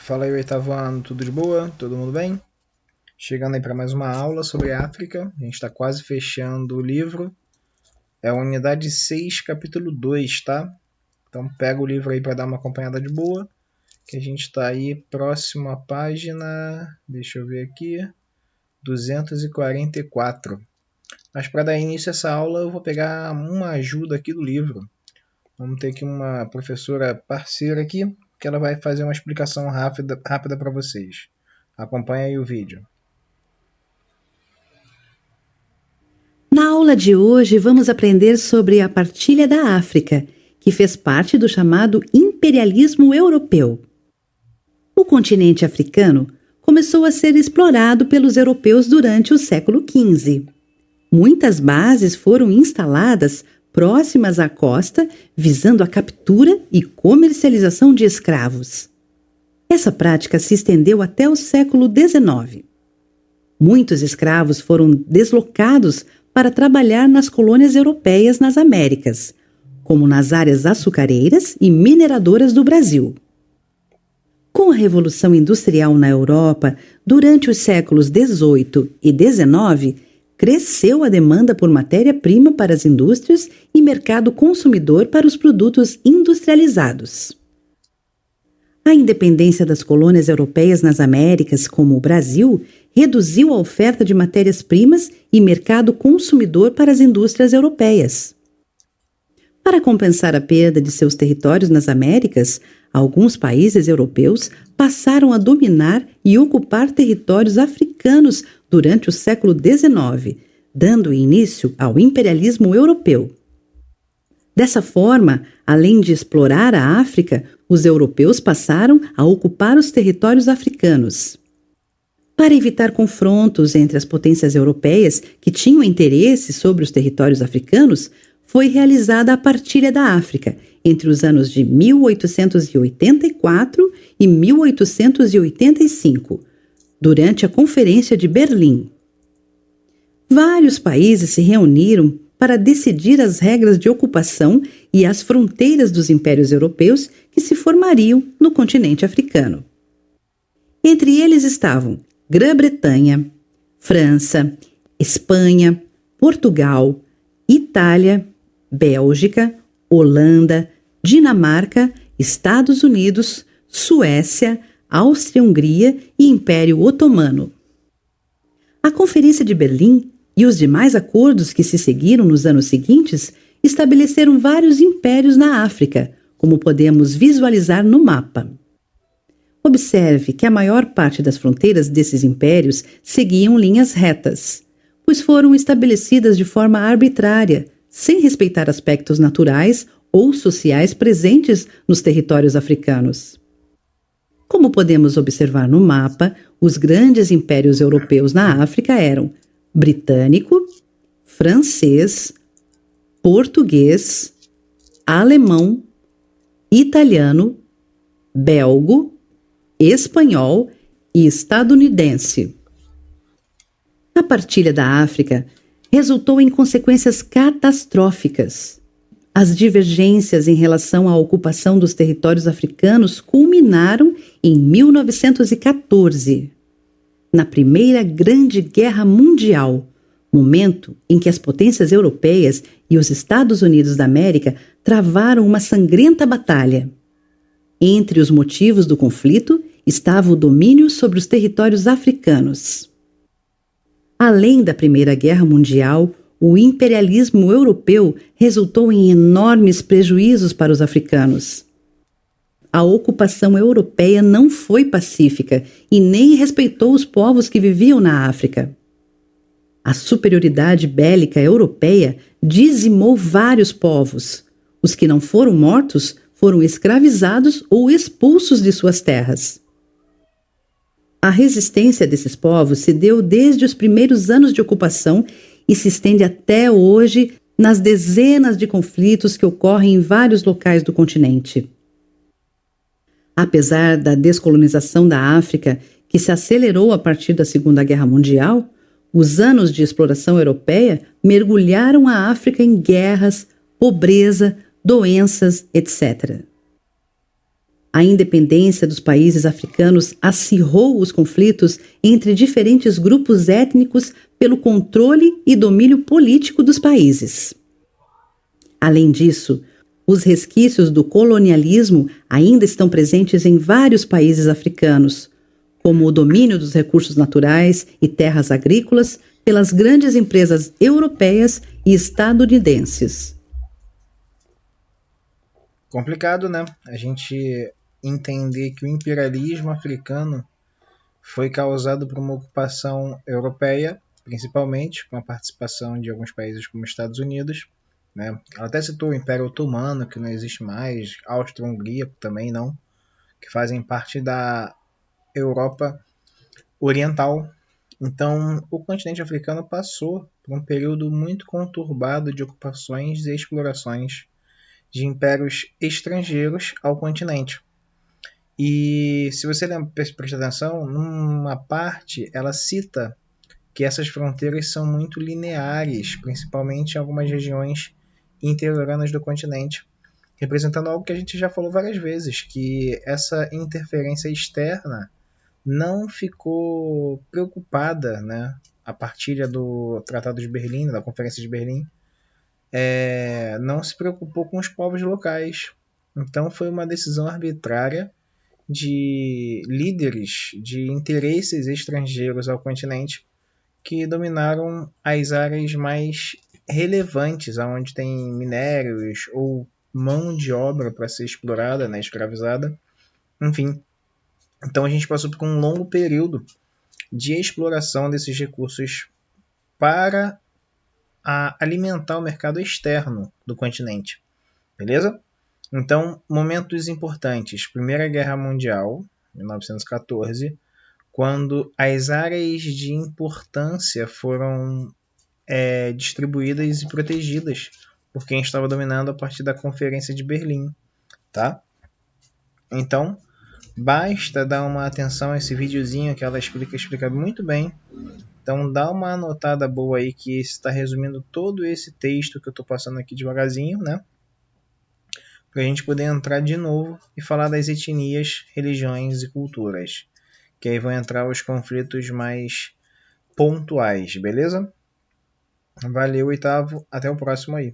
Fala aí, oitavo ano, tudo de boa? Todo mundo bem? Chegando aí para mais uma aula sobre África. A gente está quase fechando o livro. É a unidade 6, capítulo 2, tá? Então pega o livro aí para dar uma acompanhada de boa, que a gente está aí próximo à página, deixa eu ver aqui, 244. Mas para dar início a essa aula eu vou pegar uma ajuda aqui do livro. Vamos ter aqui uma professora parceira aqui, que ela vai fazer uma explicação rápida para vocês. Acompanha aí o vídeo. Na aula de hoje vamos aprender sobre a partilha da África, que fez parte do chamado imperialismo europeu. O continente africano começou a ser explorado pelos europeus durante o século XV. Muitas bases foram instaladas próximas à costa, visando a captura e comercialização de escravos. Essa prática se estendeu até o século XIX. Muitos escravos foram deslocados para trabalhar nas colônias europeias nas Américas, como nas áreas açucareiras e mineradoras do Brasil. Com a Revolução Industrial na Europa, durante os séculos XVIII e XIX, cresceu a demanda por matéria-prima para as indústrias e mercado consumidor para os produtos industrializados. A independência das colônias europeias nas Américas, como o Brasil, reduziu a oferta de matérias-primas e mercado consumidor para as indústrias europeias. Para compensar a perda de seus territórios nas Américas, alguns países europeus passaram a dominar e ocupar territórios africanos durante o século XIX, dando início ao imperialismo europeu. Dessa forma, além de explorar a África, os europeus passaram a ocupar os territórios africanos. Para evitar confrontos entre as potências europeias que tinham interesse sobre os territórios africanos, foi realizada a Partilha da África entre os anos de 1884 e 1885, durante a Conferência de Berlim. Vários países se reuniram para decidir as regras de ocupação e as fronteiras dos impérios europeus que se formariam no continente africano. Entre eles estavam Grã-Bretanha, França, Espanha, Portugal, Itália, Bélgica, Holanda, Dinamarca, Estados Unidos, Suécia, Áustria-Hungria e Império Otomano. A Conferência de Berlim e os demais acordos que se seguiram nos anos seguintes estabeleceram vários impérios na África, como podemos visualizar no mapa. Observe que a maior parte das fronteiras desses impérios seguiam linhas retas, pois foram estabelecidas de forma arbitrária, sem respeitar aspectos naturais ou sociais presentes nos territórios africanos. Como podemos observar no mapa, os grandes impérios europeus na África eram britânico, francês, português, alemão, italiano, belgo, espanhol e estadunidense. A partilha da África resultou em consequências catastróficas. As divergências em relação à ocupação dos territórios africanos culminaram em 1914, na Primeira Grande Guerra Mundial, momento em que as potências europeias e os Estados Unidos da América travaram uma sangrenta batalha. Entre os motivos do conflito estava o domínio sobre os territórios africanos. Além da Primeira Guerra Mundial, o imperialismo europeu resultou em enormes prejuízos para os africanos. A ocupação europeia não foi pacífica e nem respeitou os povos que viviam na África. A superioridade bélica europeia dizimou vários povos. Os que não foram mortos foram escravizados ou expulsos de suas terras. A resistência desses povos se deu desde os primeiros anos de ocupação e se estende até hoje nas dezenas de conflitos que ocorrem em vários locais do continente. Apesar da descolonização da África, que se acelerou a partir da Segunda Guerra Mundial, os anos de exploração europeia mergulharam a África em guerras, pobreza, doenças, etc. A independência dos países africanos acirrou os conflitos entre diferentes grupos étnicos pelo controle e domínio político dos países. Além disso, os resquícios do colonialismo ainda estão presentes em vários países africanos, como o domínio dos recursos naturais e terras agrícolas pelas grandes empresas europeias e estadunidenses. Complicado, né? A gente entender que o imperialismo africano foi causado por uma ocupação europeia, principalmente com a participação de alguns países como Estados Unidos, né? Ela até citou o Império Otomano, que não existe mais, Áustria-Hungria também não, que fazem parte da Europa Oriental. Então, o continente africano passou por um período muito conturbado de ocupações e explorações de impérios estrangeiros ao continente. E se você prestar atenção, numa parte ela cita que essas fronteiras são muito lineares, principalmente em algumas regiões interioranas do continente, representando algo que a gente já falou várias vezes, que essa interferência externa não ficou preocupada, né? A partir do Tratado de Berlim, da Conferência de Berlim, não se preocupou com os povos locais. Então foi uma decisão arbitrária de líderes de interesses estrangeiros ao continente que dominaram as áreas mais relevantes, onde tem minérios ou mão de obra para ser explorada, né, escravizada, enfim. Então a gente passou por um longo período de exploração desses recursos para alimentar o mercado externo do continente, beleza? Então, momentos importantes. Primeira Guerra Mundial, 1914, quando as áreas de importância foram distribuídas e protegidas por quem estava dominando a partir da Conferência de Berlim, tá? Então, basta dar uma atenção a esse videozinho que ela explica muito bem. Então dá uma anotada boa aí que está resumindo todo esse texto que eu estou passando aqui devagarzinho, né? Para a gente poder entrar de novo e falar das etnias, religiões e culturas. Que aí vão entrar os conflitos mais pontuais, beleza? Valeu, oitavo. Até o próximo aí.